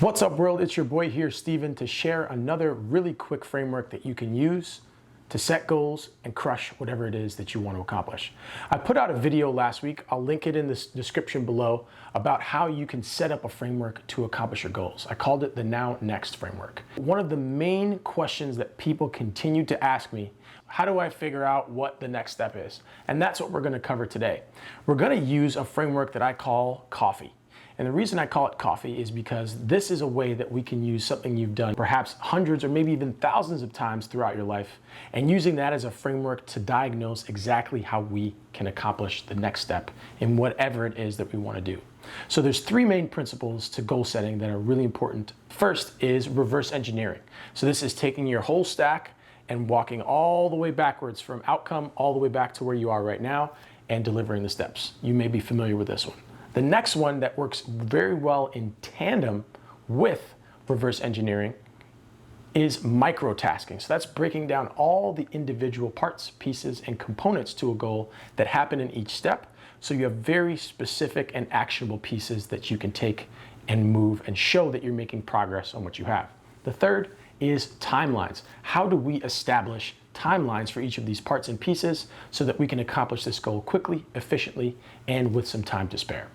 What's up, world? It's your boy here, Steven, to share another really quick framework that you can use to set goals and crush whatever it is that you want to accomplish. I put out a video last week, I'll link it in the description below, about how you can set up a framework to accomplish your goals. I called it the Now Next framework. One of the main questions that people continue to ask me, how do I figure out what the next step is? And that's what we're going to cover today. We're going to use a framework that I call coffee. And the reason I call it coffee is because this is a way that we can use something you've done perhaps hundreds or maybe even thousands of times throughout your life, and using that as a framework to diagnose exactly how we can accomplish the next step in whatever it is that we want to do. So there's three main principles to goal setting that are really important. First is reverse engineering. So this is taking your whole stack and walking all the way backwards from outcome all the way back to where you are right now and delivering the steps. You may be familiar with this one. The next one that works very well in tandem with reverse engineering is microtasking. So that's breaking down all the individual parts, pieces, and components to a goal that happen in each step. So you have very specific and actionable pieces that you can take and move and show that you're making progress on what you have. The third is timelines. How do we establish timelines for each of these parts and pieces so that we can accomplish this goal quickly, efficiently, and with some time to spare?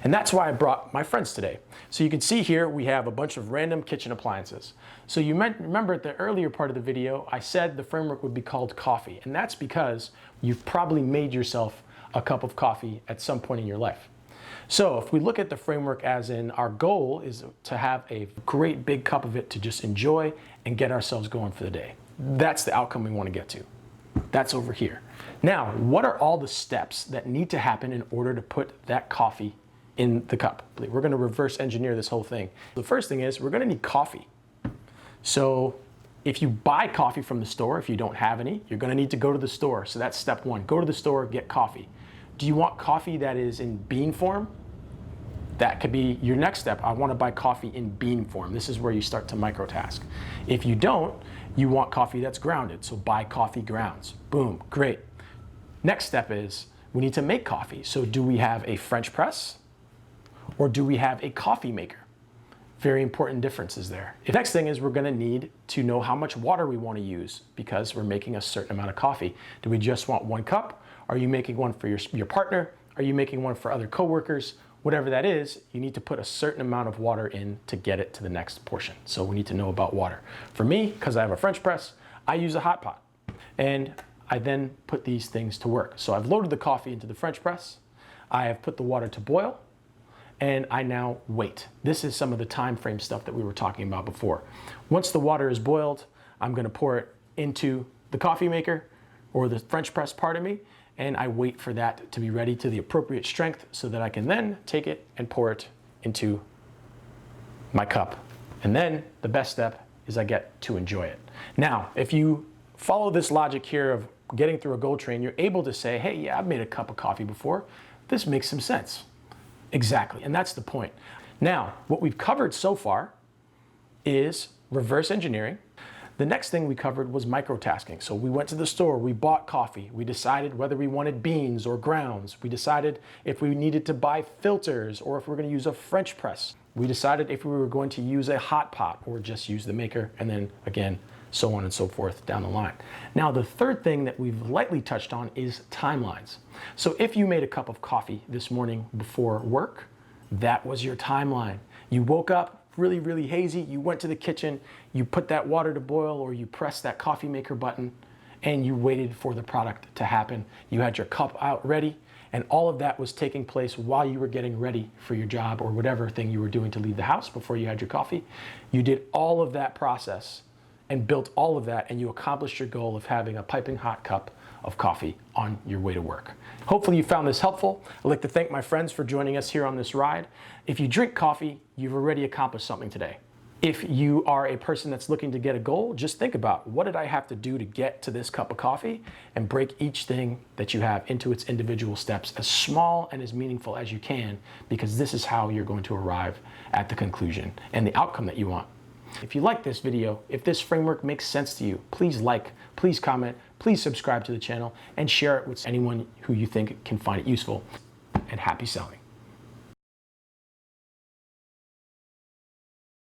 And that's why I brought my friends today. So you can see here we have a bunch of random kitchen appliances. So you might remember at the earlier part of the video, I said the framework would be called coffee. And that's because you've probably made yourself a cup of coffee at some point in your life. So if we look at the framework as in our goal is to have a great big cup of it to just enjoy and get ourselves going for the day. That's the outcome we want to get to. That's over here. Now, what are all the steps that need to happen in order to put that coffee in the cup? We're going to reverse engineer this whole thing. The first thing is we're going to need coffee. So if you buy coffee from the store, if you don't have any, you're going to need to go to the store. So that's step one. Go to the store, get coffee. Do you want coffee that is in bean form? That could be your next step. I want to buy coffee in bean form. This is where you start to microtask. If you don't, you want coffee that's grounded. So buy coffee grounds. Boom, great. Next step is we need to make coffee. So do we have a French press or do we have a coffee maker? Very important differences there. The next thing is we're going to need to know how much water we want to use because we're making a certain amount of coffee. Do we just want one cup? Are you making one for your partner? Are you making one for other coworkers? Whatever that is, you need to put a certain amount of water in to get it to the next portion. So we need to know about water. For me, because I have a French press, I use a hot pot. And I then put these things to work. So I've loaded the coffee into the French press. I have put the water to boil. And I now wait. This is some of the time frame stuff that we were talking about before. Once the water is boiled, I'm going to pour it into the coffee maker or the French press, pardon me, and I wait for that to be ready to the appropriate strength so that I can then take it and pour it into my cup. And then the best step is I get to enjoy it. Now, if you follow this logic here of getting through a goal train, you're able to say, hey, yeah, I've made a cup of coffee before. This makes some sense. Exactly, and that's the point. Now, what we've covered so far is reverse engineering. The next thing we covered was microtasking. So we went to the store, we bought coffee, we decided whether we wanted beans or grounds. We decided if we needed to buy filters or if we're going to use a French press. We decided if we were going to use a hot pot or just use the maker, and then again, so on and so forth down the line. Now, the third thing that we've lightly touched on is timelines. So if you made a cup of coffee this morning before work, that was your timeline. You woke up really, really hazy, you went to the kitchen, you put that water to boil or you pressed that coffee maker button and you waited for the product to happen. You had your cup out ready, and all of that was taking place while you were getting ready for your job or whatever thing you were doing to leave the house before you had your coffee. You did all of that process and built all of that, and you accomplished your goal of having a piping hot cup of coffee on your way to work. Hopefully you found this helpful. I'd like to thank my friends for joining us here on this ride. If you drink coffee, you've already accomplished something today. If you are a person that's looking to get a goal, just think about what did I have to do to get to this cup of coffee, and break each thing that you have into its individual steps, as small and as meaningful as you can, because this is how you're going to arrive at the conclusion and the outcome that you want. If you like this video, if this framework makes sense to you, please like, please comment, please subscribe to the channel, and share it with anyone who you think can find it useful. And happy selling.